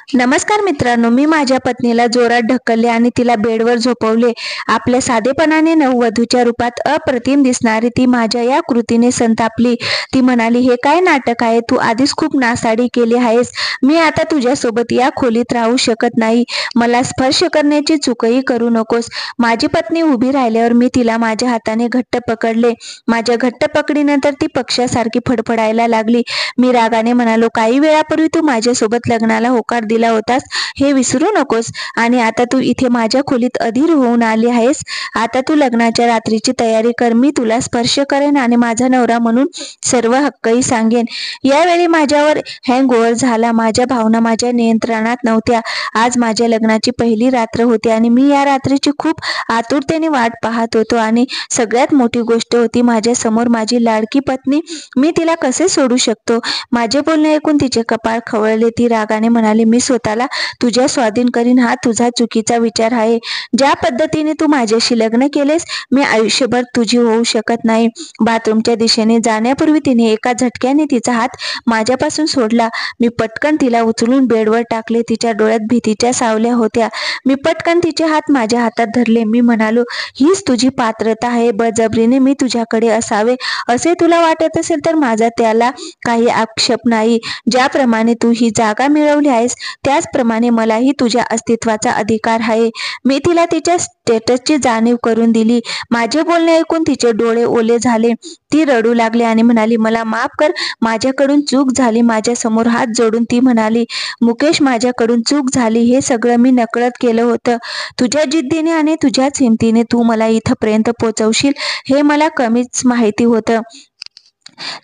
नमस्कार मित्रांनो, मी माझ्या पत्नीला जोरात ढकलले आणि तिला बेडवर झोपवले. आपल्या साधेपणाने नववधूच्या रूपात अप्रतिम दिसणारी ती माझ्या या कृतीने संतापली. ती म्हणाली, हे काय नाटक आहे? तू आधीच खूप नासाडी केली आहेस. मी आता तुझ्यासोबत या खोलीत राहू शकत नाही. मला स्पर्श करण्याची चूकही करू नकोस. माझी पत्नी उभी राहिल्यावर मी तिला माझ्या हाताने घट्ट पकडले. माझ्या घट्ट पकडीनंतर ती पक्ष्यासारखी फडफडायला लागली. मी रागाने म्हणालो, काही वेळापूर्वी तू माझ्यासोबत लग्नाला होकार दिला होतास हे विसरू नकोस. आणि आता तू इथे माझ्या खोलीत अधीर होऊन आली आहेस. आता तू लग्नाच्या रात्रीची तयारी कर. मी तुला स्पर्श करेन आणि माझा नवरा म्हणून सर्व हक्कही सांगेन. यावेळी माझ्यावर हँगओव्हर झाला. माझ्या भावना माझ्या नियंत्रणात नव्हत्या. आज माझ्या लग्नाची पहिली रात्र होती आणि मी या रात्रीची खूप आतुरतेने वाट पाहत होतो. आणि सगळ्यात मोठी गोष्ट होती माझ्या समोर माझी लाडकी पत्नी. मी तिला कसे सोडू शकतो? माझे बोलणे ऐकून तिचे कपाळ खवळले. ती रागाने म्हणाली, मी स्वतःला तुझ्या स्वाधीन करीन. हा तुझा चुकीचा विचार आहे. ज्या पद्धतीने तू माझ्याशी लग्न केलेस मी आयुष्यभर तुझी होऊ शकत नाही. बाथरूमच्या दिशेने जाण्यापूर्वी तिने एका झटक्याने तिचा हात माझ्यापासून सोडला. मी पटकन तिला उचलून बेडवर टाकले. तिच्या डोळ्यात भीतीच्या सावल्या होत्या. मी पटकन तिचे हात माझ्या हातात धरले. मी म्हणालो, हीच तुझी पात्रता आहे. बळजबरीने मी तुझ्याकडे असावे असे तुला वाटत असेल तर माझा त्याला काही आक्षेप नाही. ज्याप्रमाणे तू ही जागा मिळवली आहेस त्याचप्रमाणे मलाही तुझ्या अस्तित्वाचा अधिकार आहे. मी तिला तिच्या स्टेटसची जाणीव करून दिली. माझे बोलणे ऐकून तिचे डोळे ओले झाले. ती रडू लागली आणि म्हणाली, मला माफ कर. माझ्याकडून चूक झाली. माझ्या समोर हात जोडून ती म्हणाली, मुकेश, माझ्याकडून चूक झाली. हे सगळं मी नकळत केलं होतं. तुझ्या जिद्दीने आणि तुझ्याच हिमतीने तू मला इथपर्यंत पोहोचवशील हे मला कमीच माहिती होतं.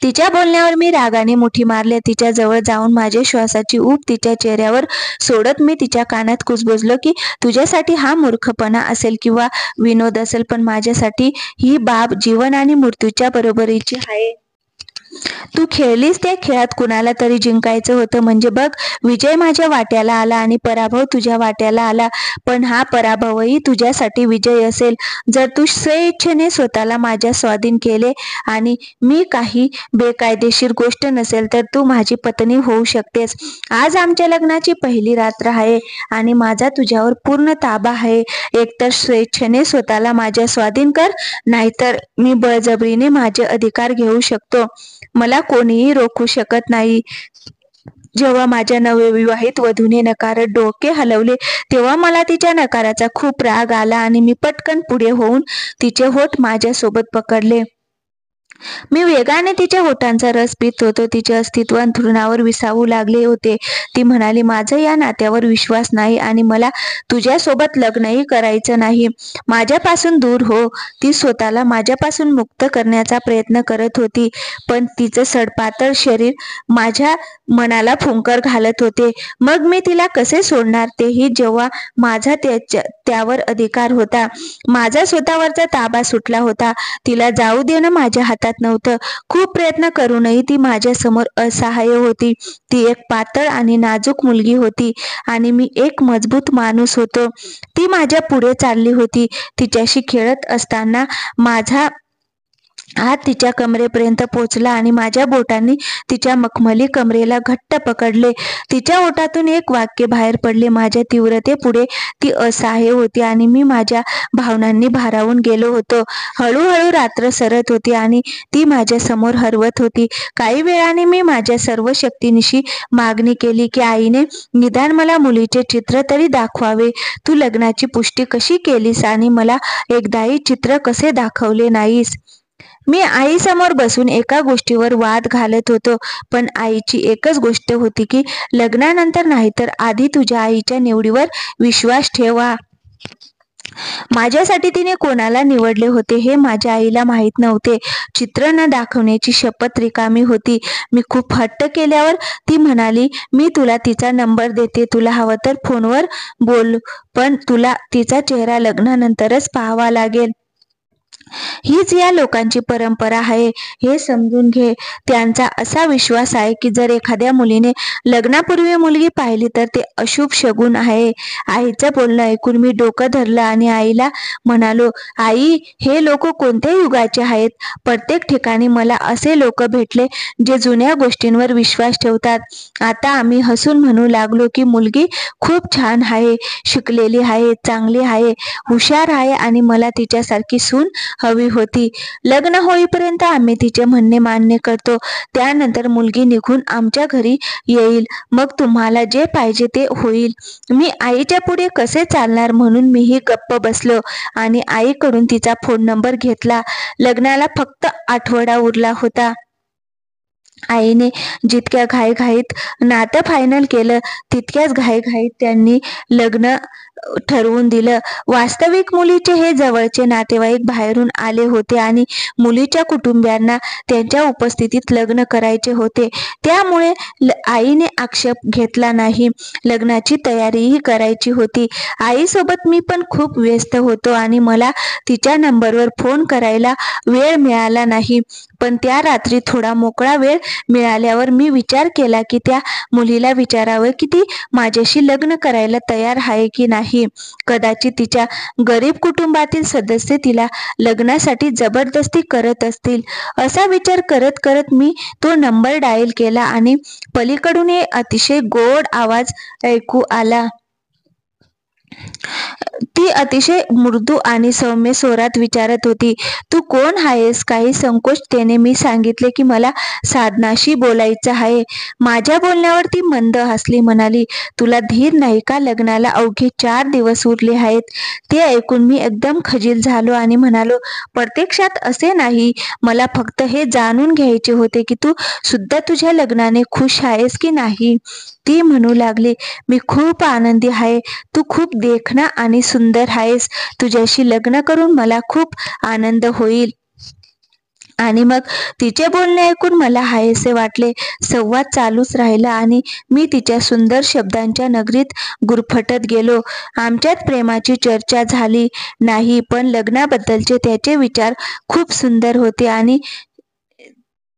तिच्या बोलण्यावर मी रागाने मुठी मारले. तिच्या जवळ जाऊन माझ्या श्वासाची ऊब तिच्या चेहऱ्यावर सोडत मी तिच्या कानात कुजबुजलो की तुझ्यासाठी हा मूर्खपणा असेल किंवा विनोद असेल, पण माझ्यासाठी ही बाब जीवन आणि मृत्यूच्या बरोबरीची आहे. तू खेळलीस त्या खेळात कुणाला तरी जिंकायचं होतं. म्हणजे बघ, विजय माझ्या वाट्याला आला आणि पराभव तुझ्या वाट्याला आला. पण हा पराभवही तुझ्यासाठी विजय असेल. जर तू स्वेच्छेने स्वतःला माझ्या स्वाधीन केले आणि मी काही बेकायदेशीर गोष्ट नसेल तर तू माझी पत्नी होऊ शकतेस. आज आमच्या लग्नाची पहिली रात्र आहे आणि माझा तुझ्यावर पूर्ण ताबा आहे. एकतर स्वेच्छेने स्वतःला माझ्या स्वाधीन कर, नाहीतर मी बळजबरीने माझे अधिकार घेऊ शकतो. मला कोणीही रोखू शकत नाही. जेव्हा माझ्या नवविवाहित वधूने नकारत डोके हलवले तेव्हा मला तिच्या नकाराचा खूप राग आला आणि मी पटकन पुढे होऊन तिचे होठ माझ्यासोबत पकडले. मी वेगाने तिच्या होठांचा रस पित होतो. तिचे अस्तित्व अंथरुणावर विसावू लागले होते. ती म्हणाली, माझा या नात्यावर विश्वास नाही आणि मला तुझ्यासोबत लग्नही करायचं नाही. माझ्यापासून दूर हो. ती स्वतःला माझ्यापासून मुक्त करण्याचा प्रयत्न करत होती, पण तिचं सडपातळ शरीर माझ्या मनाला फुंकर घालत होते. मग मी तिला कसे सोडणार, तेही जेव्हा माझा त्यावर अधिकार होता. माझा स्वतःवरचा ताबा सुटला होता. तिला जाऊ देणं माझ्या हातात नव्हतं. खूप प्रयत्न करूनही ती माझ्या समोर असहाय्य होती. ती एक पातळ आणि नाजूक मुलगी होती आणि मी एक मजबूत माणूस होतो. ती माझ्या पुढे चालली होती. तिच्याशी खेळत असताना माझा हात तिच्या कमरेपर्यंत पोचला आणि माझ्या बोटांनी तिच्या मखमली कमरेला घट्ट पकडले. तिच्या ओठातून एक वाक्य बाहेर पडले. माझ्या तीव्रतेपुढे ती असहाय्य होती आणि मी माझ्या भावनांनी भारावून गेलो होतो. हळूहळू रात्र सरत होती आणि ती माझ्या समोर हरवत होती. काही वेळाने मी माझ्या सर्व शक्तीनिशी मागणी केली की आईने निदान मला मुलीचे चित्र तरी दाखवावे. तू लग्नाची पुष्टी कशी केलीस आणि मला एकदाही चित्र कसे दाखवले नाहीस? मी आईसमोर बसून एका गोष्टीवर वाद घालत होतो, पण आईची एकच गोष्ट होती की लग्नानंतर नाही तर आधी तुझ्या आईच्या निवडीवर विश्वास ठेवा. माझ्यासाठी तिने कोणाला निवडले होते हे माझ्या आईला माहीत नव्हते. चित्र न दाखवण्याची शपथ रिकामी होती. मी खूप हट्ट केल्यावर ती म्हणाली, मी तुला तिचा नंबर देते. तुला हवं तर फोनवर बोल, पण तुला तिचा चेहरा लग्नानंतरच पाहावा लागेल. हीच या लोकांची परंपरा आहे हे समजून घे. त्यांचा असा विश्वास आहे की जर एखाद्या मुलीने लग्नापूर्वी मुलगी पाहिली तर ते अशुभ शगुन आहे. आईचं बोलणं ऐकून मी डोकं धरलं आणि आईला म्हणालो, आई, हे लोक कोणत्या युगाचे आहेत? प्रत्येक ठिकाणी मला असे लोक भेटले जे जुन्या गोष्टींवर विश्वास ठेवतात. आता आम्ही हसून म्हणू लागलो की मुलगी खूप छान आहे, शिकलेली आहे, चांगली आहे, हुशार आहे आणि मला तिच्यासारखी सून हवी होती. लग्न होईपर्यंत आम्ही तिचे म्हणणे मान्य करतो. त्यानंतर मुलगी निघून आमच्या घरी येईल. मग तुम्हाला जे पाहिजे ते होईल. मी आईच्या पुढे कसे चालणार म्हणून मीही गप्प बसलो आणि आईकडून तिचा फोन नंबर घेतला. लग्नाला फक्त आठवडा उरला होता. आईने जितक्या घाईघाईत नातं फायनल केलं तितक्याच घाईघाईत त्यांनी लग्न ठरवून दिलं. वास्तविक मुलीचे हे जवळचे नातेवाईक बाहेरून आले होते आणि मुलीच्या कुटुंबियांना त्यांच्या उपस्थितीत लग्न करायचे होते. त्यामुळे आईने आक्षेप घेतला नाही. लग्नाची तयारीही करायची होती. आईसोबत मी पण खूप व्यस्त होतो आणि मला तिच्या नंबरवर फोन करायला वेळ मिळाला नाही. पण त्या रात्री थोडा मोकळा वेळ मिळाल्यावर मी विचार केला की त्या मुलीला विचारावं की ती माझ्याशी लग्न करायला तयार आहे की नाही. कदाचित तिच्या गरीब कुटुंबातील सदस्य तिला लग्नासाठी जबरदस्ती करत असतील. असा विचार करत करत मी तो नंबर डायल केला आणि पलीकडून एक अतिशय गोड आवाज ऐकू आला. ती अतिशय मृदू आणि सौम्य स्वरात विचारत होती, तू कोण आहेस? काही संकोचतेने मी सांगितले की मला साधनाशी बोलायचं आहे. माझ्या बोलण्यावर ती मंद हसली, म्हणाली, तुला धीर नाही का? लग्नाला अवघे 4 दिवस उरले आहेत. ते ऐकून मी एकदम खजील झालो आणि म्हणालो, प्रत्यक्षात असे नाही. मला फक्त हे जाणून घ्यायचे होते की तू सुद्धा तुझ्या लग्नाने खुश आहेस की नाही. ती म्हणू लागली, मी खूप आनंदी आहे. तू खूप देखणा आणि सुंदर आहेस. तुझ्याशी लग्न करून मला खूप आनंद होईल. आणि मग तिचे बोलणे ऐकून मला हायसे वाटले. संवाद चालूच राहिला आणि मी तिच्या सुंदर शब्दांच्या नगरीत गुरफटत गेलो. आमच्यात प्रेमाची चर्चा झाली नाही, पण लग्नाबद्दलचे त्याचे विचार खूप सुंदर होते आणि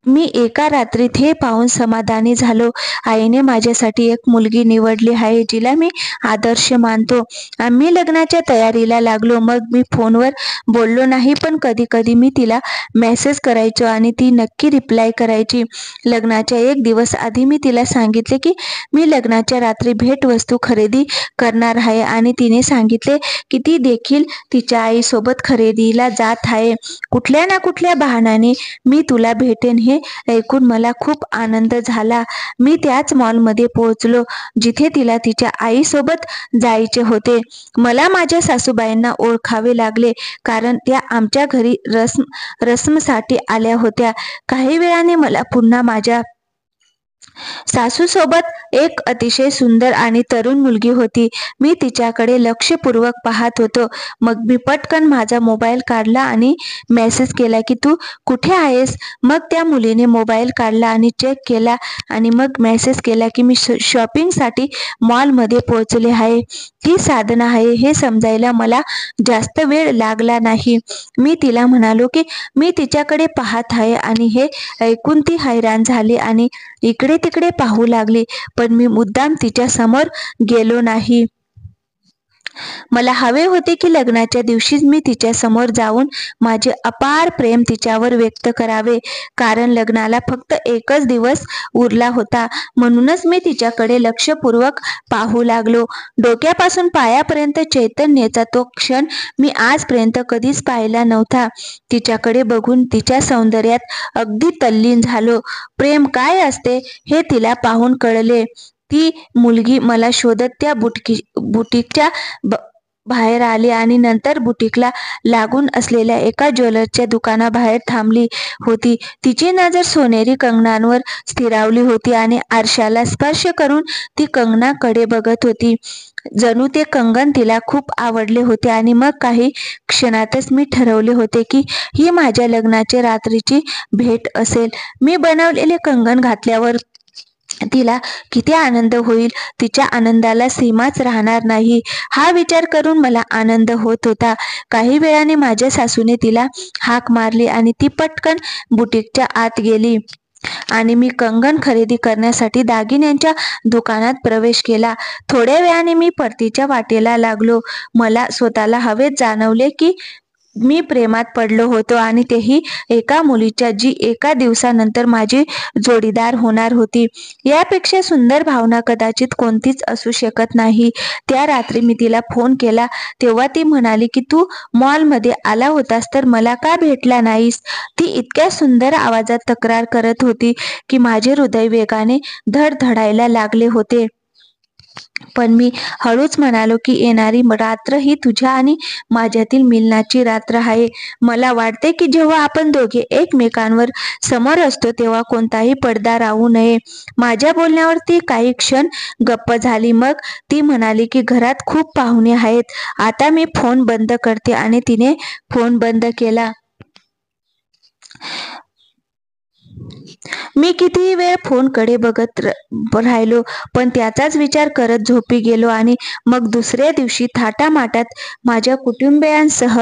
मी एका रात्रीत हे पाहून समाधानी झालो. आईने माझ्यासाठी एक मुलगी निवडली आहे जिला मी आदर्श मानतो. आम्ही लग्नाच्या तयारीला लागलो. मग मी फोनवर बोललो नाही, पण कधी कधी मी तिला मेसेज करायचो आणि ती नक्की रिप्लाय करायची. लग्नाच्या 1 दिवस आधी मी तिला सांगितले की मी लग्नाच्या रात्री भेटवस्तू खरेदी करणार आहे आणि तिने सांगितले की ती देखील तिच्या आईसोबत खरेदीला जात आहे. कुठल्या ना कुठल्या बहाण्याने मी तुला भेटेन हे ऐकून मला खूप आनंद झाला. मी त्याच मॉलमध्ये पोहोचलो जिथे तिला तिच्या आईसोबत जायचे होते. मला माझ्या सासूबाईंना ओळखावे लागले कारण त्या आमच्या घरी रस्मसाठी आल्या होत्या. काही वेळाने मला पुन्हा माझ्या सासूसोबत एक अतिशय सुंदर आणि तरुण मुलगी होती. मी तिच्याकडे लक्षपूर्वक पाहत होतो. मग मी पटकन माझा मोबाईल काढला आणि मेसेज केला की तू कुठे आहेस? मग त्या मुलीने मोबाईल काढला आणि चेक केला आणि मग मेसेज केला की मी शॉपिंगसाठी मॉलमध्ये पोहोचले आहे. ती साधना आहे हे समजायला मला जास्त वेळ लागला नाही. मी तिला म्हणालो की मी तिच्याकडे पाहत आहे आणि हे ऐकून ती हैराण झाली आणि इकडे तिकडे पाहू लागली, पण मी मुद्दाम तिच्या समोर गेलो नाही. मला हवे होते की लग्नाच्या दिवशीच मी तिच्या समोर जाऊन माझे अपार प्रेम तिच्यावर व्यक्त करावे, कारण लग्नाला फक्त 1च दिवस उरला होता. म्हणूनच मी तिच्याकडे लक्षपूर्वक पाहू लागलो. डोक्यापासून पायापर्यंत चैतन्याचा तो क्षण मी आजपर्यंत कधीच पाहिला नव्हता. तिच्याकडे बघून तिच्या सौंदर्यात अगदी तल्लीन झालो. प्रेम काय असते हे तिला पाहून कळले. ती मुलगी मला शोधत त्या बुटीकच्या बाहेर आली आणि नंतर बुटीकला लागून असलेल्या एका ज्वेलरच्या दुकानाबाहेर थांबली होती. तिची नजर सोनेरी कंगनांवर स्थिरावली होती आणि आरशाला स्पर्श करून ती कंगनाकडे बघत होती. जणू ते कंगन तिला खूप आवडले होते आणि मग काही क्षणातच मी ठरवले होते की ही माझ्या लग्नाच्या रात्रीची भेट असेल. मी बनवलेले कंगन घातल्यावर तिला किती आनंद होईल, तिच्या आनंदाला सीमाच राहणार नाही हा विचार करून मला आनंद होत होता. काही वेळाने माझ्या सासूने तिला हाक मारली आणि ती पटकन बुटीकच्या आत गेली आणि मी कंगन खरेदी करण्यासाठी दागिन्यांच्या दुकानात प्रवेश केला. थोड्या वेळाने मी परतीच्या वाटेला लागलो. मला स्वतःला हवेत जाणवले की मी प्रेमात पडलो होतो आणि तेही एका मुलीच्या, जी एका दिवसानंतर माझी जोडीदार होणार होती. यापेक्षा सुंदर भावना कदाचित कोणतीच असू शकत नाही. त्या रात्री मी तिला फोन केला तेव्हा ती म्हणाली की तू मॉलमध्ये आला होतास तर मला का भेटला नाहीस. ती इतक्या सुंदर आवाजात तक्रार करत होती की माझे हृदय वेगाने धडधडायला लागले होते. पण मी हळूच म्हणालो की येणारी रात्र ही तुझ्या आणि माझ्यातील मिलनाची रात्र आहे. मला वाटते की जेव्हा आपण दोघे एकमेकांवर समोर असतो तेव्हा कोणताही पडदा राहू नये. माझ्या बोलण्यावर ती काही क्षण गप्प झाली. मग ती म्हणाली की घरात खूप पाहुणे आहेत, आता मी फोन बंद करते आणि तिने फोन बंद केला. मी कितीही वेळ फोनकडे बघत राहिलो पण त्याचाच विचार करत झोपी गेलो आणि मग दुसऱ्या दिवशी थाटामाटात माझ्या कुटुंबियांसह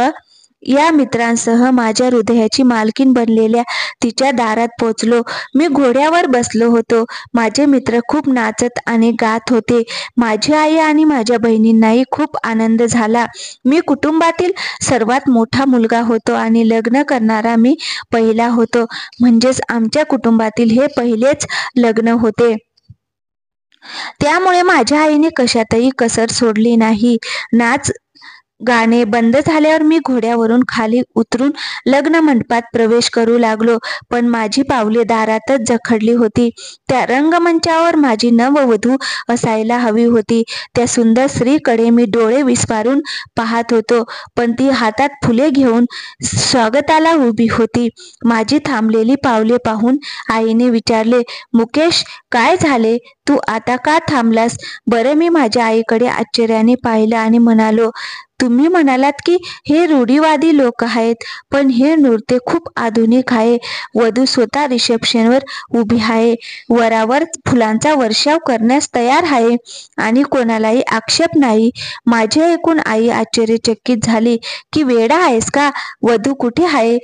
या मित्रांसह माझ्या हृदयाची मालकीण बनलेल्या तिच्या दारात पोचलो. मी घोड्यावर बसलो होतो. माझे मित्र खूप नाचत आणि गात होते. माझी आई आणि माझ्या बहिणींनाही खूप आनंद झाला. मी कुटुंबातील सर्वात मोठा मुलगा होतो आणि लग्न करणारा मी पहिला होतो. म्हणजेच आमच्या कुटुंबातील हे पहिलेच लग्न होते. त्यामुळे माझ्या आईने कशातही कसर सोडली नाही. नाच गाणे बंद झाल्यावर मी घोड्यावरून खाली उतरून लग्न मंडपात प्रवेश करू लागलो. पण माझी पावले दारातच जखडली होती. त्या रंगमंचावर माझी नववधू असायला हवी होती. त्या सुंदर स्त्रीकडे मी डोळे विस्फारून पाहत होतो. पण ती हातात फुले घेऊन स्वागताला उभी होती. माझी थांबलेली पावले पाहून आईने विचारले, मुकेश, काय झाले? तू आता का थांबलास? बरं, मी माझ्या आईकडे आश्चर्याने पाहिलं आणि म्हणालो, तुम्ही म्हणालात की हे रूढीवादी लोक आहेत, पण हे नृत्य खूप आधुनिक आहे. वधू स्वतः रिसेप्शनवर उभी आहे, वरावर फुलांचा वर्षाव करण्यास तयार आहे आणि कोणालाही आक्षेप नाही. माझे ऐकून आई आश्चर्यचकित झाली की वेडा आहेस का? वधू कुठे आहे?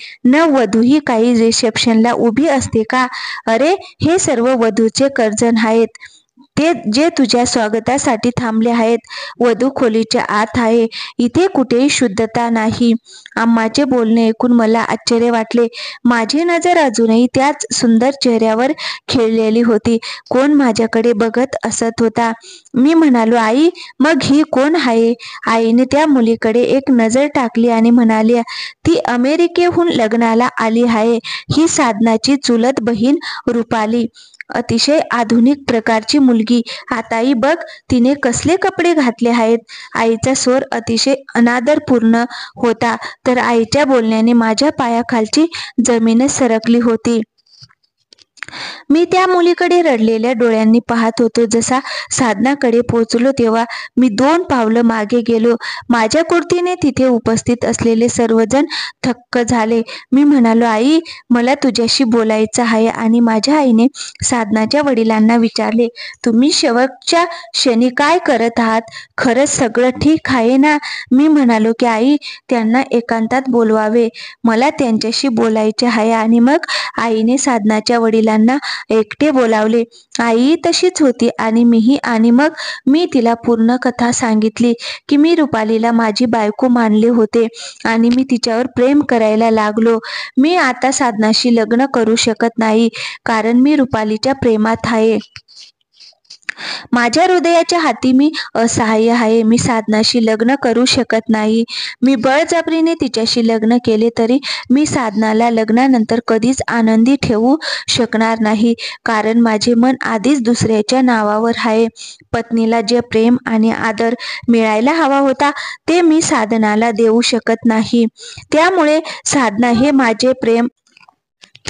वधू ही काही रिसेप्शनला उभी असते का? अरे, हे सर्व वधूचे कर्जन आहेत, ते जे तुझ्या स्वागतासाठी थांबले आहेत. वधू खोलीच्या आत आहे, इथे कुठेही शुद्धता नाही. अम्माचे बोलणे ऐकून मला आश्चर्य वाटले. माझी नजर अजूनही त्याच सुंदर चेहऱ्यावर खेळलेली होती. कोण माझ्याकडे बघत असत होता. मी म्हणालो, आई, मग ही कोण आहे? आईने त्या मुलीकडे एक नजर टाकली आणि म्हणाली, ती अमेरिकेहून लग्नाला आली आहे. ही साधनाची चुलत बहीण रुपाली, अतिशय आधुनिक प्रकारची मुलगी. आताही बघ तिने कसले कपडे घातले आहेत. आईचा स्वर अतिशय अनादरपूर्ण होता, तर आईच्या बोलण्याने माझ्या पायाखालची जमीनच सरकली होती. मी त्या मुलीकडे रडलेल्या डोळ्यांनी पाहत होतो. जसा साधनाकडे पोहोचलो तेव्हा मी 2 पावलं मागे गेलो. माझ्या कृतीने तिथे उपस्थित असलेले सर्वजण थक्क झाले. मी म्हणालो, आई, मला तुझ्याशी बोलायचं आहे. आणि माझ्या आईने साधनाच्या वडिलांना विचारले, तुम्ही शेवटच्या क्षणी काय करत आहात? खरंच सगळं ठीक आहे ना? मी म्हणालो की आई, त्यांना एकांतात बोलवावे, मला त्यांच्याशी बोलायचे आहे. आणि मग आईने साधनाच्या वडिलांना एकटे बोलावले. आई तशीच होती आणि मीही. आणि मग मी तिला पूर्ण कथा सांगितली की मी रुपालीला माझी बायको मानले होते आणि मी तिच्यावर प्रेम करायला लागलो. मी आता साधनाशी लग्न करू शकत नाही कारण मी रुपालीच्या प्रेमात आहे. माझ्या हृदयाच्या हाती मी असहाय्य आहे. मी साधनाशी लग्न करू शकत नाही. मी बळजबरीने तिच्याशी लग्न केले तरी मी साधनाला लग्नानंतर कधीच आनंदी ठेवू शकणार नाही, कारण माझे मन आधीच दुसऱ्याच्या नावावर आहे. पत्नीला जे प्रेम आणि आदर मिळायला हवा होता ते मी साधनाला देऊ शकत नाही. त्यामुळे साधना हे माझे प्रेम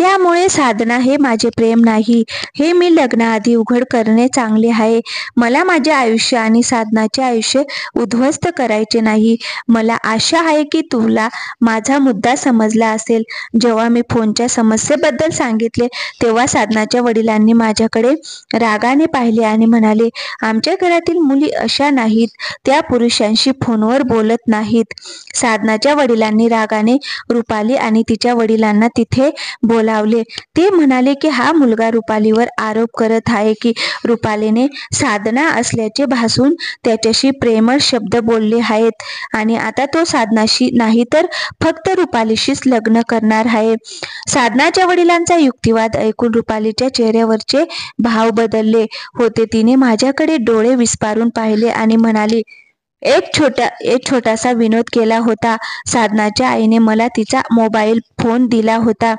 त्यामुळे साधना हे माझे प्रेम नाही, हे मी लग्नाआधी उघड करणे चांगले आहे. मला माझे आयुष्य आणि साधनाचे आयुष्य उद्ध्वस्त करायचे नाही. मला आशा आहे की तुला माझा मुद्दा समजला असेल. जेव्हा मी फोनच्या समस्येबद्दल सांगितले तेव्हा साधनाच्या वडिलांनी माझ्याकडे रागाने पाहिले आणि म्हणाले, आमच्या घरातील मुली अशा नाहीत, त्या पुरुषांशी फोनवर बोलत नाहीत. साधनाच्या वडिलांनी रागाने रुपाली आणि तिच्या वडिलांना तिथे बोलावले. ते म्हणाले की हा मुलगा रुपालीवर आरोप करत आहे की रुपालीने साधना असल्याचे भासून त्याच्याशी प्रेमळ शब्द बोलले आहेत आणि आता तो साधनाशी नाही तर फक्त रुपालीशीच लग्न करणार आहे. साधनाच्या वडिलांचा युक्तिवाद ऐकून रुपालीच्या चेहऱ्यावरचे भाव बदलले होते. तिने माझ्याकडे डोळे विस्फारून पाहिले आणि म्हणाली, एक छोटासा विनोद केला होता. साधनाच्या आईने मला तिचा मोबाईल फोन दिला होता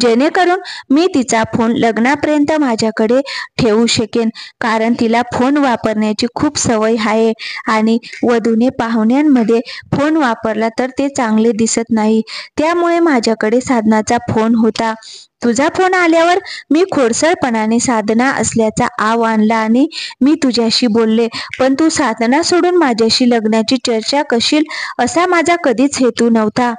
जेणेकरून मी तिचा फोन लग्नापर्यंत माझ्याकडे ठेवू शकेन, कारण तिला फोन वापरण्याची खूप सवय आहे आणि वधूने पाहुण्यांमध्ये फोन वापरला तर ते चांगले दिसत नाही. त्यामुळे माझ्याकडे साधनाचा फोन होता. तुझा फोन आल्यावर मी खोडसळपणाने साधना असल्याचा आव आणला आणि मी तुझ्याशी बोलले, पण तू साधना सोडून माझ्याशी लग्नाची चर्चा करशील असा माझा कधीच हेतू नव्हता.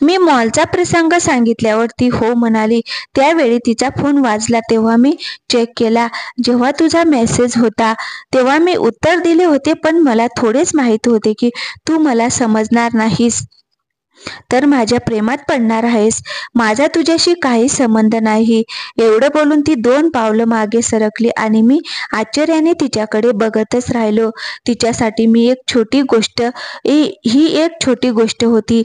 मी मॉलचा प्रसंग सांगितल्यावर ती हो म्हणाली. त्यावेळी तिचा फोन वाजला तेव्हा मी चेक केला. जेव्हा तुझा मेसेज होता तेव्हा मी उत्तर दिले होते, पण मला थोडेच माहीत होते की तू मला समजणार नाहीस तर माझ्या प्रेमात पडणार आहेस. माझा तुझ्याशी काही संबंध नाही. एवढं बोलून ती 2 पावलं मागे सरकली आणि मी आश्चर्याने तिच्याकडे बघतच राहिलो. तिच्यासाठी ही एक छोटी गोष्ट होती,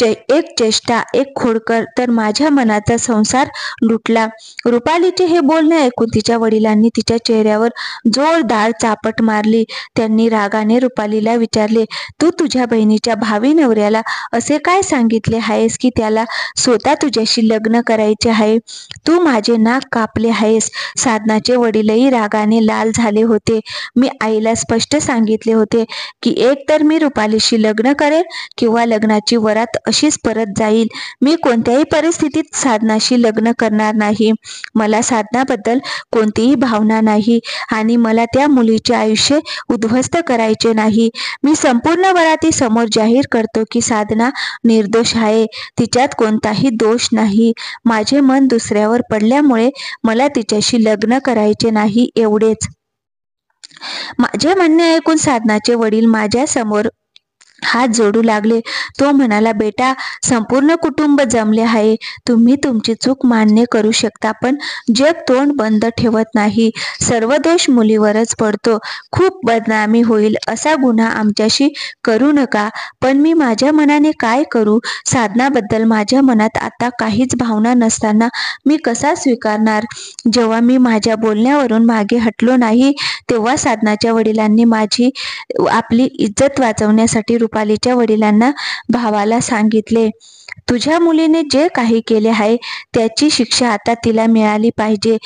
एक चेष्टा, एक खोडकर, तर माझ्या मनाचा संसार लुटला. रुपालीचे हे बोलणे ऐकून तिच्या वडिलांनी तिच्या चेहऱ्यावर जोरदार चापट मारली. त्यांनी रागाने रुपालीला विचारले, तू तुझ्या बहिणीच्या भावी नवऱ्याला असे काय सांगितले आहेस की त्याला स्वतः तुझ्याशी लग्न करायचे आहे? तू माझे नाक कापले आहेस. साधनाचे वडीलही रागाने लाल झाले होते. मी आईला स्पष्ट सांगितले होते की एक तर मी रुपालीशी लग्न करेन किंवा लग्नाची वरात अशीच परत जाईल. मी कोणत्याही परिस्थितीत साधनाशी लग्न करणार नाही. मला साधनाबद्दल कोणतीही भावना नाही आणि मला त्या मुलीचे आयुष्य उद्ध्वस्त करायचे नाही. मी संपूर्ण वराती समोर जाहीर करतो की साधना निर्दोष आहे. तिच्यात कोणताही दोष नाही. माझे मन दुसऱ्यावर पडल्यामुळे मला तिच्याशी लग्न करायचे नाही, एवढेच. माझे म्हणणे ऐकून साधनाचे वडील माझ्या समोर हात जोडू लागले. तो म्हणाला, बेटा, संपूर्ण कुटुंब जमले आहे. तुम्ही तुमची चूक मान्य करू शकता, पण जग तोंड बंद ठेवत नाही. सर्व दोष मुलीवरच पडतो. खूप बदनामी होईल असा गुन्हा आमच्याशी करू नका. पण मी माझ्या मनाने काय करू? साधनाबद्दल माझ्या मनात आता काहीच भावना नसताना मी कसा स्वीकारणार? जेव्हा मी माझ्या बोलण्यावरून मागे हटलो नाही तेव्हा साधनाच्या वडिलांनी आपली इज्जत वाचवण्यासाठी रुपालीच्या वडिलांना भावाला सांगितले, तुझ्या मुलीने जे काही केले आहे त्याची शिक्षा आता तिला मिळाली पाहिजे.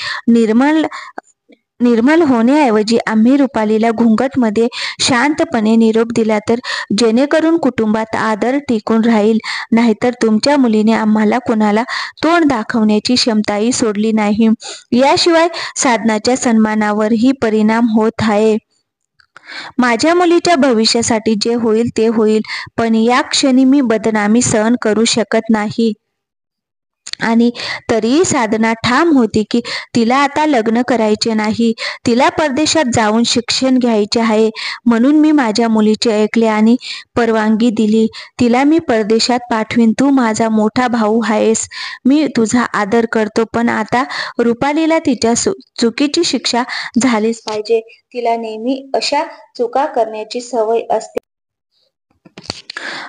निर्मल होण्याऐवजी आम्ही रुपालीला घुंगटमध्ये शांतपणे निरोप दिला तर जेणेकरून कुटुंबात आदर टिकून राहील. नाहीतर तुमच्या मुलीने आम्हाला कोणाला तोंड दाखवण्याची क्षमताही सोडली नाही. याशिवाय साधनाच्या सन्मानावरही परिणाम होत आहे. माझ्या मुलीच्या भविष्यासाठी जे होईल ते होईल, पण या क्षणी मी बदनामी सहन करू शकत नाही. आणि तरीही साधना ठाम होती की तिला आता लग्न करायचे नाही. तिला परदेशात जाऊन शिक्षण घ्यायचे आहे. म्हणून मी माझ्या मुलीचे ऐकले आणि परवानगी दिली. तिला मी परदेशात पाठवीन. तू माझा मोठा भाऊ आहेस. मी तुझा आदर करतो, पण आता रुपालीला तिच्या चुकीची शिक्षा झालीच पाहिजे. तिला नेहमी अशा चुका करण्याची सवय असते.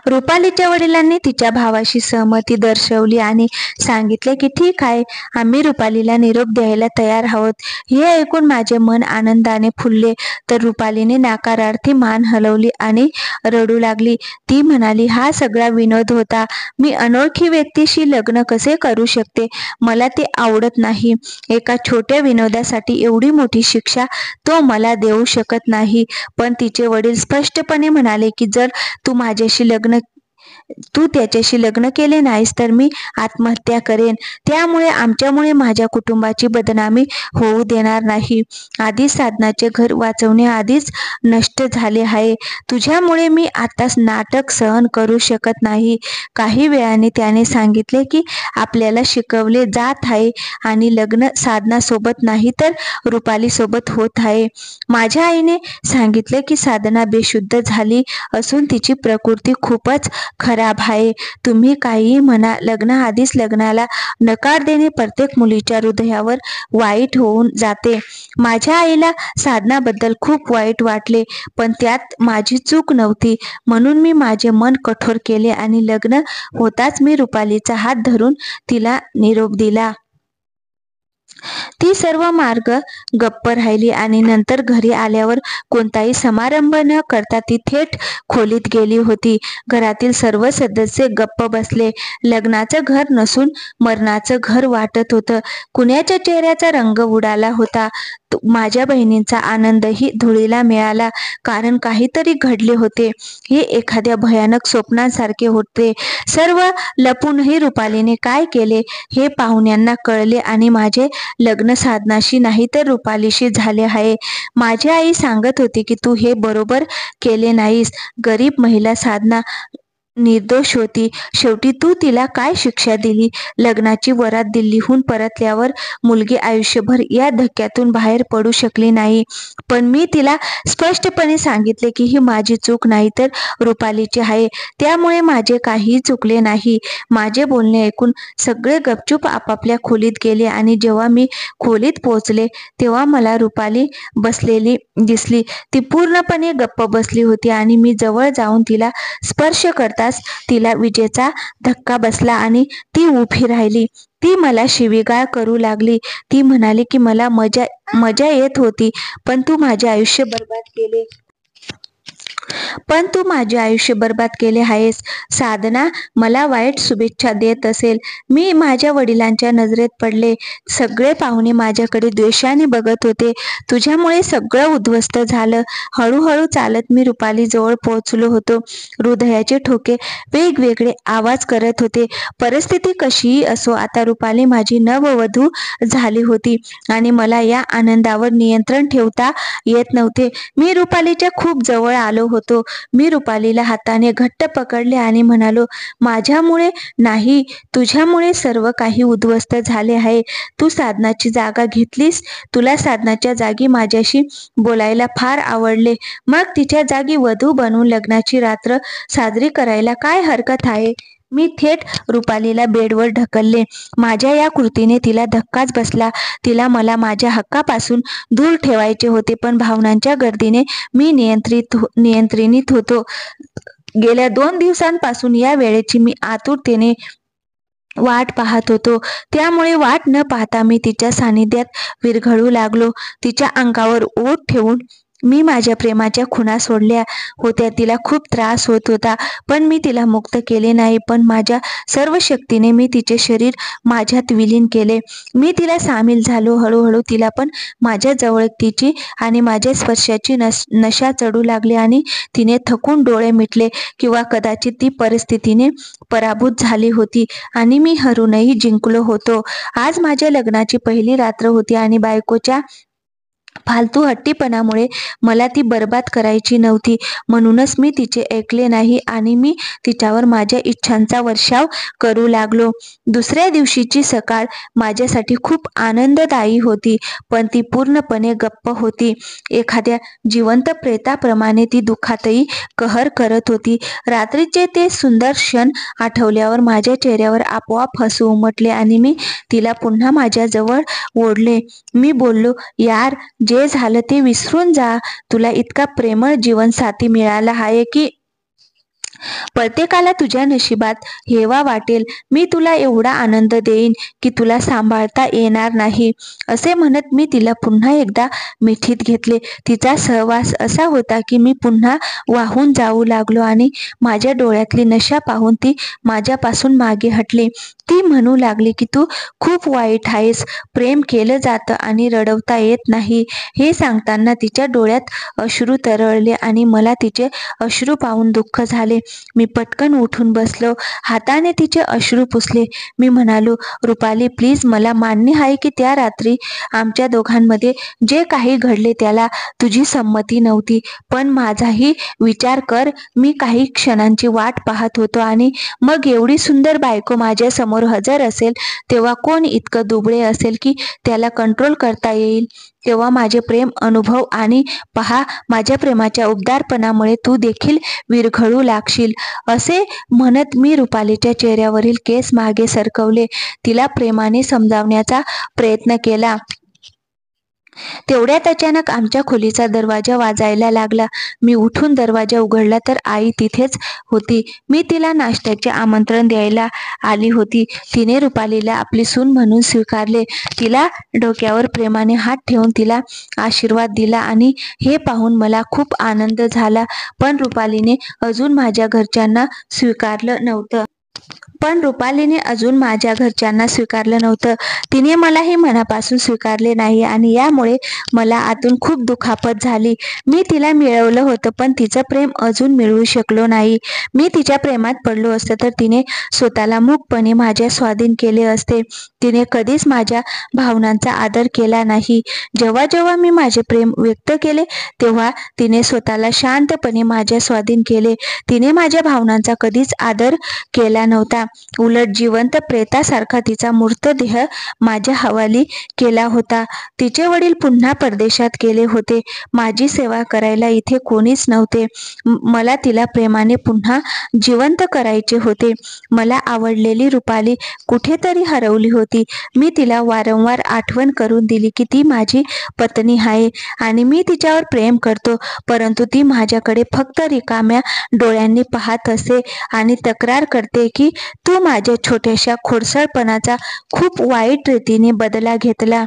रुपालीच्या वडिलांनी तिच्या भावाशी सहमती दर्शवली आणि सांगितले की ठीक आहे, आम्ही रुपालीला निरोप द्यायला तयार आहोत. हे ऐकून माझे मन आनंदाने फुलले तर रुपालीने नाकारार्थी मान हलवली आणि रडू लागली. ती म्हणाली, हा सगळा विनोद होता. मी अनोळखी व्यक्तीशी लग्न कसे करू शकते? मला ते आवडत नाही. एका छोट्या विनोदासाठी एवढी मोठी शिक्षा तो मला देऊ शकत नाही. पण तिचे वडील स्पष्टपणे म्हणाले की जर तू माझ्याशी लग्न तू त्याच्याशी लग्न केले नाहीस तर मी आत्महत्या करेन. त्यामुळे आमच्यामुळे माझ्या कुटुंबाची बदनामी होऊ देणार नाही. आधीच साधनाचे घर वाचवण्याआधीच नष्ट झाले आहे. तुझ्यामुळे मी आताच नाटक सहन करू शकत नाही. काही वेळाने त्याने सांगितले की आपल्याला शिकवले जात आहे आणि लग्न साधना सोबत नाही तर रुपाली सोबत होत आहे. माझ्या आईने सांगितले की साधना बेशुद्ध झाली असून तिची प्रकृती खूपच खराब आहे. तुम्ही काहीही म्हणा, लग्नाआधीच लग्नाला नकार देणे प्रत्येक मुलीच्या हृदयावर वाईट होऊन जाते. माझ्या आईला साधनाबद्दल खूप वाईट वाटले, पण त्यात माझी चूक नव्हती. म्हणून मी माझे मन कठोर केले आणि लग्न होताच मी रुपालीचा हात धरून तिला निरोप दिला. ती सर्व मार्ग गप्प राहिली आणि नंतर घरी आल्यावर कोणताही समारंभ न करता ती थेट खोलीत गेली होती. घरातील सर्व सदस्य गप्प बसले. लग्नाचं घर नसून मरणाचं घर वाटत होतं. कुणाच्या चेहऱ्याचा रंग उडाला होता. माझ्या बहिणींचा आनंदही धुळीला मिळाला, कारण काहीतरी घडले होते. हे एखाद्या भयानक स्वप्नासारखे होते. सर्व लपूनही रुपालीने काय केले हे पाहुण्यांना कळले आणि माझे लग्न साधनाशी नाही तर रुपालीशी झाले आहे. माझी आई सांगत होती की तू हे बरोबर केले नाहीस. गरीब महिला साधना निर्दोष होती. शेवटी तू तिला काय शिक्षा दिली? लग्नाची वरात दिल्लीहून परतल्यावर मुलगी आयुष्यभर या धक्क्यातून बाहेर पडू शकली नाही. पण मी तिला स्पष्टपणे सांगितले की ही माझी चूक नाही तर रुपालीची आहे. त्यामुळे माझे काहीही चुकले नाही. माझे बोलणे ऐकून सगळे गपचूप आपापल्या खोलीत गेले आणि जेव्हा मी खोलीत पोहोचले तेव्हा मला रुपाली बसलेली दिसली. ती पूर्णपणे गप्प बसली होती आणि मी जवळ जाऊन तिला स्पर्श करताच तिला विजेचा धक्का बसला आणि ती उभी राहिली. ती मला शिवीगाळ करू लागली. ती म्हणाली की मला मजा येत होती, पण तू माझे आयुष्य बर्बाद केले आहेस. साधना मला वाईट शुभेच्छा देत असेल. मी माझ्या वडिलांच्या नजरेत पडले. सगळे पाहुणे माझ्याकडे द्वेषाने बघत होते. तुझ्यामुळे सगळं उद्ध्वस्त झालं. हळूहळू चालत मी रुपाली जवळ पोहोचलो होतो. हृदयाचे ठोके वेगवेगळे आवाज करत होते. परिस्थिती कशीही असो, आता रुपाली माझी नववधू झाली होती आणि मला या आनंदावर नियंत्रण ठेवता येत नव्हते. मी रुपालीच्या खूप जवळ आलो होतो. मी रुपालीला हाताने घट्ट पकडले आणि म्हणालो, माझ्यामुळे नाही, तुझ्यामुळे सर्व काही उद्ध्वस्त झाले आहे. तू साधनाची जागा घेतलीस. तुला साधनाच्या जागी माझ्याशी बोलायला फार आवडले. मग तिच्या जागी वधू बनून लग्नाची रात्र साजरी करायला काय हरकत आहे? मी थेट रुपालीला बेडवर ढकलले. माझ्या या कृतीने तिला धक्काच बसला. तिला मला माझ्या हक्कापासून दूर ठेवायचे होते, पण भावनांच्या गर्दीने मी नियंत्रित होतो. गेल्या 2 दिवसांपासून या वेळेची मी आतुरतेने वाट पाहत होतो. त्यामुळे वाट न पाहता मी तिच्या सानिध्यात विरघळू लागलो. तिच्या अंगावर ओठ ठेवून मी माझ्या प्रेमाच्या खुणा सोडल्या होत्या. तिला खूप त्रास होत होता, पण मी तिला मुक्त केले नाही. पण माझ्या सर्व शक्तीने मी तिचे शरीर माझ्यात विलीन केले. मी तिला सामील झालो. हळूहळू तिला पण माझ्या जवळकीची आणि माझ्या स्पर्शाची नशा चढू लागली आणि तिने थकून डोळे मिटले, किंवा कदाचित ती परिस्थितीने पराभूत झाली होती आणि मी हरूनही जिंकलो होतो. आज माझ्या लग्नाची पहिली रात्र होती आणि बायकोच्या फालतू हट्टीपणामुळे मला ती बर्बाद करायची नव्हती. म्हणूनच मी तिचे ऐकले नाही आणि मी तिच्यावर माझ्या इच्छांचा वर्षाव करू लागलो. दुसऱ्या दिवशीची सकाळ माझ्यासाठी खूप आनंददायी होती, पण ती पूर्णपणे गप्प होती. एखाद्या जिवंत प्रेताप्रमाणे ती दुःखातही कहर करत होती. रात्रीचे ते सुंदर क्षण आठवल्यावर माझ्या चेहऱ्यावर आपोआप हसू उमटले आणि मी तिला पुन्हा माझ्या जवळ ओढले. मी बोललो, यार, जे झालं ते विसरून जा. तुला इतका प्रेमळ जीवनसाथी मिळाला आहे की प्रत्येकाला तुझ्या नशिबात हेवा वाटेल. मी तुला एवढा आनंद देईन की तुला सांभाळता येणार नाही. असे म्हणत मी तिला पुन्हा एकदा मिठीत घेतले. तिचा सहवास असा होता की मी पुन्हा वाहून जाऊ लागलो आणि माझ्या डोळ्यातली नशा पाहून ती माझ्यापासून मागे हटली. ती म्हणू लागली की तू खूप वाईट आहेस, प्रेम केलं जातं आणि रडवता येत नाही. हे सांगताना तिच्या डोळ्यात अश्रू तरळले आणि मला तिचे अश्रू पाहून दुःख झाले. मी पटकन उठून बसलो, हाताने तिचे अश्रू पुसले. मी म्हणालो, रुपाली प्लीज, मला मान्य आहे की त्या रात्री आमच्या दोघांमध्ये जे काही घडले त्याला तुझी संमती नव्हती, पण माझाही विचार कर. मी काही क्षणांची वाट पाहत होतो आणि मग एवढी सुंदर बायको माझ्या समोर हजर असेल तेव्हा कोण इतकं दुबळे असेल की त्याला कंट्रोल करता येईल. तेव्हा माझे प्रेम अनुभव आणि पहा, माझ्या प्रेमाच्या उबदारपणामुळे तू देखील विरघळू लागशील. असे म्हणत मी रुपालीच्या चेहऱ्यावरील केस मागे सरकवले. तिला प्रेमाने समजावण्याचा प्रयत्न केला. तेवढ्यात अचानक आमच्या खोलीचा दरवाजा वाजायला लागला. मी उठून दरवाजा उघडला तर आई तिथेच होती. मी तिला नाश्त्याचे आमंत्रण द्यायला आली होती. तिने रुपालीला आपली सून म्हणून स्वीकारले. तिला डोक्यावर प्रेमाने हात ठेवून तिला आशीर्वाद दिला आणि हे पाहून मला खूप आनंद झाला. पण रुपालीने अजून माझ्या घरच्यांना स्वीकारलं नव्हतं. तिने मलाही मनापासून स्वीकारले नाही आणि यामुळे मला आतून खूप दुखापत झाली. मी तिला मिळवलं होतं पण तिचं प्रेम अजून मिळवू शकलो नाही. मी तिच्या प्रेमात पडलो असतं तर तिने स्वतःला मूकपणे माझ्या स्वाधीन केले असते. तिने कधीच माझ्या भावनांचा आदर केला नाही. जेव्हा जेव्हा मी माझे प्रेम व्यक्त केले तेव्हा तिने स्वतःला शांतपणे माझ्या स्वाधीन केले. तिने माझ्या भावनांचा कधीच आदर केला नव्हता. उलट जिवंत प्रेतासारखा तिचा मृतदेह माझ्या हवाली केला होता. तिचे वडील पुन्हा परदेशात गेले होते. माझी सेवा करायला इथे कोणीच नव्हते. मला तिला प्रेमाने पुन्हा जिवंत करायचे होते. मला आवडलेली रुपाली कुठेतरी हरवली होती. मी तिला वारंवार आठवण करून दिली की ती माझी पत्नी आहे आणि मी तिच्यावर प्रेम करतो, परंतु ती माझ्याकडे फक्त रिकाम्या डोळ्यांनी पाहत असे आणि तक्रार करते की तू माझ्या छोट्याशा खोडसाळपणाचा खूप वाईट रीतीने बदला घेतला.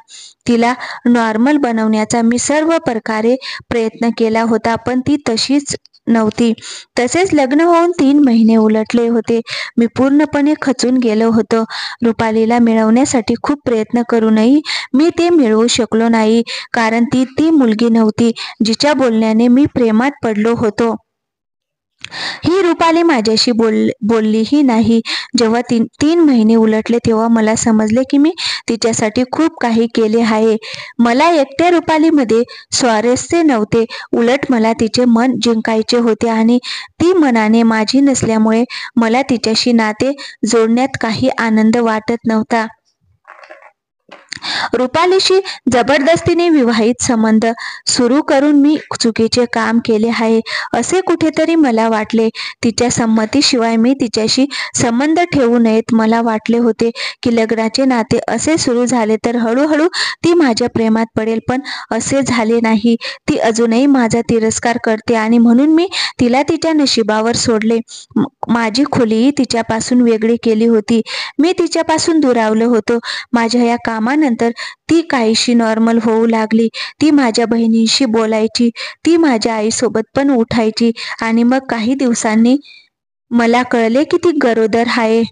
तिला नॉर्मल बनवण्याचा मी सर्व प्रकारे प्रयत्न केला होता, पण ती तशीच नव्हती. तसेच लग्न होऊन 3 महिने उलटले होते. मी पूर्णपणे खचून गेलो होतो. रुपालीला मिळवण्यासाठी खूप प्रयत्न करूनही मी ते मिळवू शकलो नाही, कारण ती मुलगी नव्हती जिच्या बोलण्याने मी प्रेमात पडलो होतो. ही रुपाली माझ्याशी बोललीही नाही. जेव्हा 3 महिने उलटले तेव्हा मला समजले की मी तिच्यासाठी खूप काही केले आहे. मला एकट्या रुपालीमध्ये स्वारस्य नव्हते, उलट मला तिचे मन जिंकायचे होते आणि ती मनाने माझी नसल्यामुळे मला तिच्याशी नाते जोडण्यात काही आनंद वाटत नव्हता. रुपालीशी जबरदस्तीने विवाहित संबंध सुरू करून मी चुकीचे काम केले आहे असे कुठेतरी मला वाटले. तिच्या संमतीशिवाय मी तिच्याशी संबंध ठेवू नयेत. मला वाटले होते की लग्नाचे नाते असे सुरू झाले तर हळूहळू ती माझ्या प्रेमात पडेल, पण असे झाले नाही. ती अजूनही माझा तिरस्कार करते आणि म्हणून मी तिला तिच्या नशिबावर सोडले. माझी खोलीही तिच्यापासून वेगळी केली होती. मी तिच्यापासून दुरावलो होतो. माझ्या या कामानंतर ती काहीशी नॉर्मल होऊ लागली. ती माझ्या बहिणींशी बोलायची, ती माझ्या आईसोबत पण उठायची आणि मग काही दिवसांनी मला कळले की ती गरोदर आहे.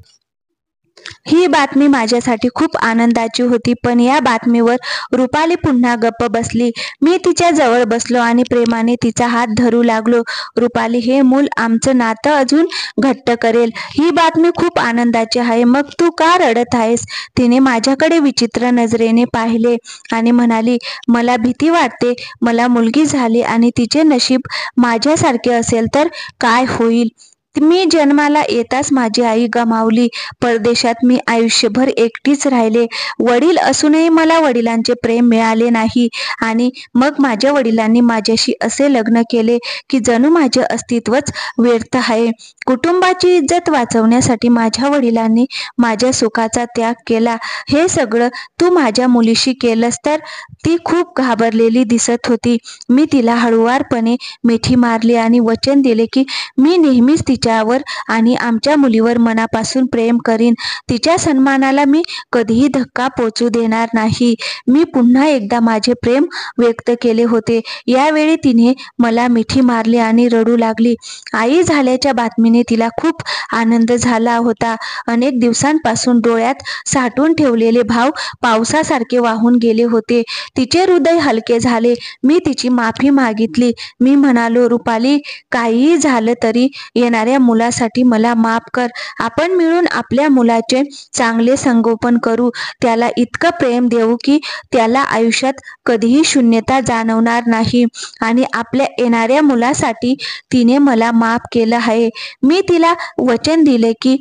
ही बातमी माझ्यासाठी खूप आनंदाची होती, पण या बातमीवर रुपाली पुन्हा गप्प बसली. मी तिच्या जवळ बसलो आणि प्रेमाने तिचा हात धरू लागलो. रुपाली, हे मूल आमचं नातं अजून घट्ट करेल. ही बातमी खूप आनंदाची आहे. मग तू का रडत आहेस? तिने माझ्याकडे विचित्र नजरेने पाहिले आणि म्हणाली, मला भीती वाटते. मला मुलगी झाली आणि तिचे नशीब माझ्यासारखे असेल तर काय होईल? मी जन्माला येताच माझी आई गमावली. परदेशात मी आयुष्यभर एकटीच राहिले. वडील असूनही मला वडिलांचे प्रेम मिळाले नाही आणि मग माझ्या वडिलांनी माझ्याशी असे लग्न केले की जणू माझे अस्तित्वच व्यर्थ आहे. कुटुंबाची इज्जत वाचवण्यासाठी माझ्या वडिलांनी माझ्या सुखाचा त्याग केला. हे सगळं तू माझ्या मुलीशी केलंस तर? ती खूप घाबरलेली दिसत होती. मी तिला हळुवारपणे मिठी मारली आणि वचन दिले की मी नेहमीच तिच्यावर आणि आमच्या मुलीवर मनापासून प्रेम करीन. तिच्या सन्मानाला मी कधीही धक्का पोचू देणार नाही. मी पुन्हा एकदा माझे प्रेम व्यक्त केले होते. यावेळी तिने मला मिठी मारली आणि रडू लागली. आई झाल्याच्या बातमीने तिला खूप आनंद झाला होता. अनेक दिवसांपासून डोळ्यात साठवून ठेवलेले भाव पावसासारखे वाहून गेले होते. तिचे हृदय हलके झाले. मी तिची माफी मागितली. मी म्हणालो, रुपाली, काहीही झालं तरी येणाऱ्या मुलासाठी मला माफ कर. आपण मिळून आपल्या मुलाचे चांगले संगोपन करू. त्याला इतकं प्रेम देऊ की त्याला आयुष्यात कधीही शून्यता जाणवणार नाही. आणि आपल्या येणाऱ्या मुलासाठी तिने मला माफ केलं आहे. मी तिला वचन दिले की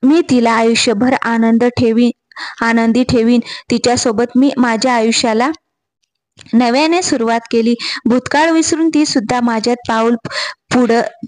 मी तिला आयुष्यभर आनंदी ठेवीन. तिच्यासोबत मी माझ्या आयुष्याला नव्याने सुरुवात केली. भूतकाळ विसरून ती सुद्धा माझ्यात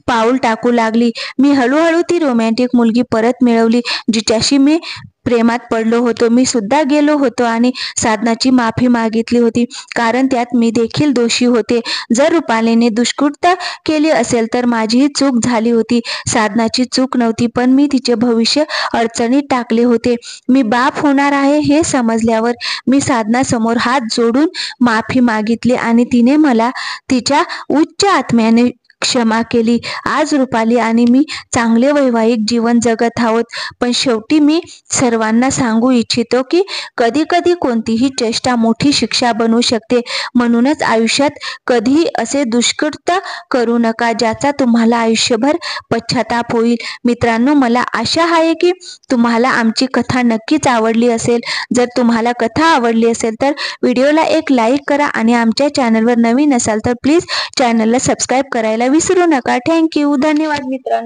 पाऊल टाकू लागली. मी हळूहळू ती रोमॅन्टिक मुलगी परत मिळवली जिच्याशी मी प्रेमात पडलो होतो. मी सुद्धा गेलो होतो आणि साधनाची माफी मागितली होती, कारण त्यात मी देखील दोषी होते. जर रुपालीने दुष्कृत्य केली असेल तर माझीही चूक झाली होती. साधनाची चूक नव्हती, पण मी तिचे भविष्य अडचणीत टाकले होते. मी बाप होणार आहे हे समजल्यावर मी साधनासमोर हात जोडून माफी मागितली आणि तिने मला तिच्या उच्च आत्म्याने क्षमा केली. आज रुपाली आणि मी चांगले वैवाहिक जीवन जगत आहोत. पण शेवटी मी सर्वांना सांगू इच्छितो की कधी कधी कोणतीही चेष्टा मोठी शिक्षा बनवू शकते. म्हणूनच आयुष्यात कधीही असे दुष्कृत्य करू नका ज्याचा तुम्हाला आयुष्यभर पश्चाताप होईल. मित्रांनो, मला आशा आहे की तुम्हाला आमची कथा नक्कीच आवडली असेल. जर तुम्हाला कथा आवडली असेल तर व्हिडिओला एक लाईक करा आणि आमच्या चॅनलवर नवीन असाल तर प्लीज चॅनलला सबस्क्राईब करायला विसरू नका. थँक्यू. धन्यवाद मित्रांनो.